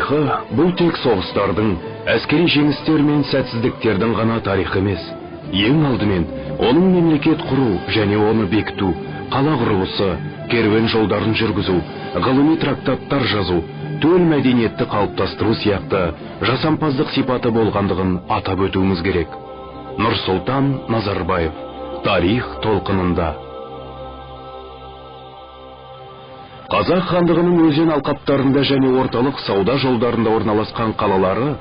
тарихы бұл тек соғыстардың, әскери жеңістер мен сәтсіздіктердің ғана тарихы емес. Ең алдымен оның мемлекет құру және оны бекіту, қала құрылысы, керуен жолдарын жүргізу, ғылыми трактаттар жазу, төл мәдениетті қалыптастыру сияқты жасампаздық сипаты болғандығын атап өтуіміз керек. Нұрсұлтан Назарбаев, тарих толқынында. Қазақ хандығының өзен алқаптарында және орталық сауда жолдарында орналасқан қалалары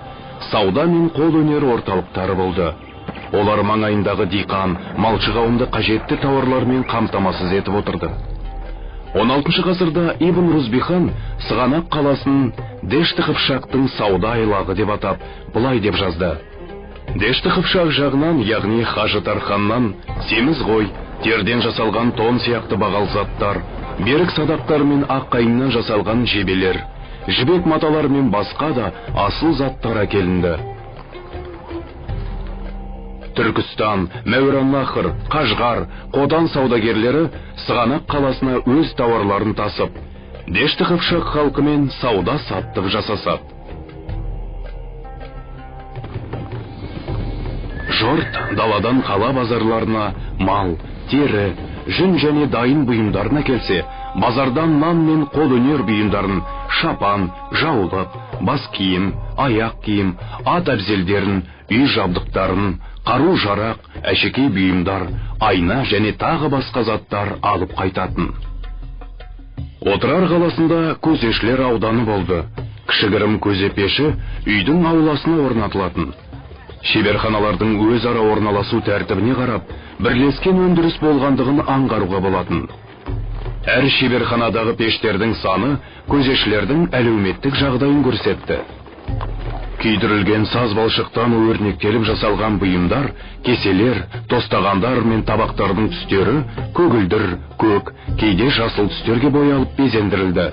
сауда мен қол өнері орталықтары болды. Олар маңайындағы диқан, малшы қауымды қажетті тауарлармен қамтамасыз етіп отырды. 16 ғасырда Ибн Рузбихан Сығанақ қаласын Дешті қыпшақтың сауда айлағы деп атап, былай деп жазды. Дешті қыпшақ жағынан, яғни Хажы Тарханнан, семіз қой, терден жасалған тон сияқты бағал заттар, берік садақтар мен ақ қайыңнан жасалған жебелер, жібек маталар мен басқа да асыл заттар әкелінді. Түркістан, Мәуереннахр, Қашғар, Қодан саудагерлері Сығанақ қаласына өз тауарларын тасып, Дешті қыпшақ халқымен сауда саттық жасасады. Жұрт даладан қала базарларына мал, тері, жүн және дайын бұйымдарын әкелсе, базардан нан мен қол өнер бұйымдарын, шапан, жаулық, бас киім, аяқ киім, ат әбзелдерін, үй жабдықтарын, қару жарақ, әшекей бұйымдар, айна және тағы басқа заттар алып қайтатын. Отырар қаласында көзешілер ауданы болды. Кішігірім көзепеші үйдің ауласына орнатылатын. Шеберханалардың өзара орналасу тәртібіне қарап, бірлескен өндіріс болғандығын аңғаруға болатын. Әр шеберханадағы пештердің саны көзешілердің әлеуметтік жағдайын көрсетті. Күйдірілген саз балшықтан өрнектеліп жасалған бұйымдар, кеселер, тостағандар мен табақтардың түстері көгілдір, көк, кейде жасыл түстерге боялып безендірілді.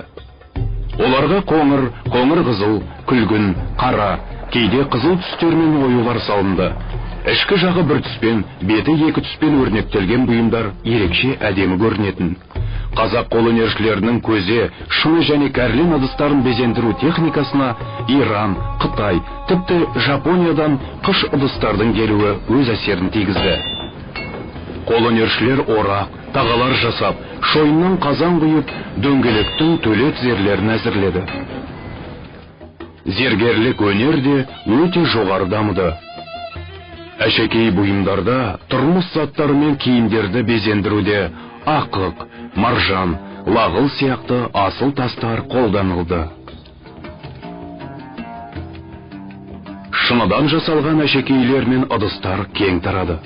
Оларға қоңыр қызыл, күлгін, қара, кейде қызыл түстермен оюлар салынды. Ішкі жағы бір түспен, беті екі түспен өрнектелген бұйымдар ерекше әдемі көрінетін. Қазақ қолөнершілерінің көзе, шыны және кәрлен ыдыстарын безендіру техникасына Иран, Қытай, тіпті Жапониядан қыш ыдыстардың келуі өз әсерін тигізді. Қолөнершілер орақ, тағалар жасап, шойыннан қазан құйып, дөңгелектің төле тізерлерін әзірледі. Зергерлік өнер де өте жоғары дамыды. Әшекей бұйымдарда тұрмыс заттары мен киімдерді безендіруде ақық, маржан, лағыл сияқты асыл тастар қолданылды. Шыныдан жасалған әшекейлер мен ыдыстар кең тарады.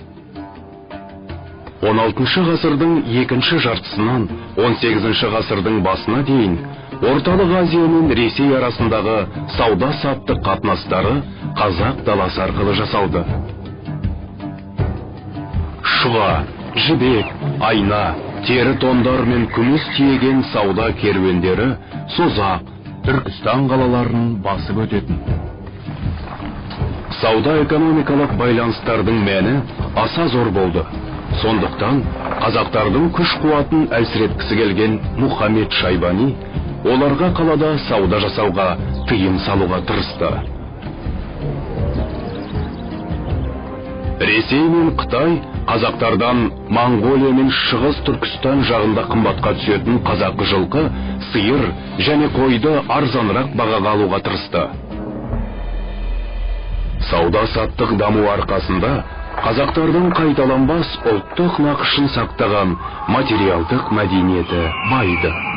16 ғасырдың екінші жартысынан 18 ғасырдың басына дейін Орталық Азия мен Ресей арасындағы сауда-саттық қатынастары Қазақ даласы арқылы жасалды. Шұға, жібек, айна, тері тондар мен күміс тиеген сауда керуендері Созақ, Түркістан қалаларын басып өтетін. Сауда-экономикалық байланыстардың мәні аса зор болды. Сондықтан қазақтардың күш-қуатын әлсіреткісі келген Мұхаммед Шайбани оларға қалада сауда жасауға тыйым салуға тырысты. Ресей мен Қытай қазақтардан Монғолия мен Шығыс Түркістан жағында қымбатқа түсетін қазақы жылқы, сиыр және қойды арзанырақ бағаға алуға тырысты. Сауда-саттық даму арқасында қазақтардың қайталанбас ұлттық нақышын сақтаған материалдық мәдениеті байды.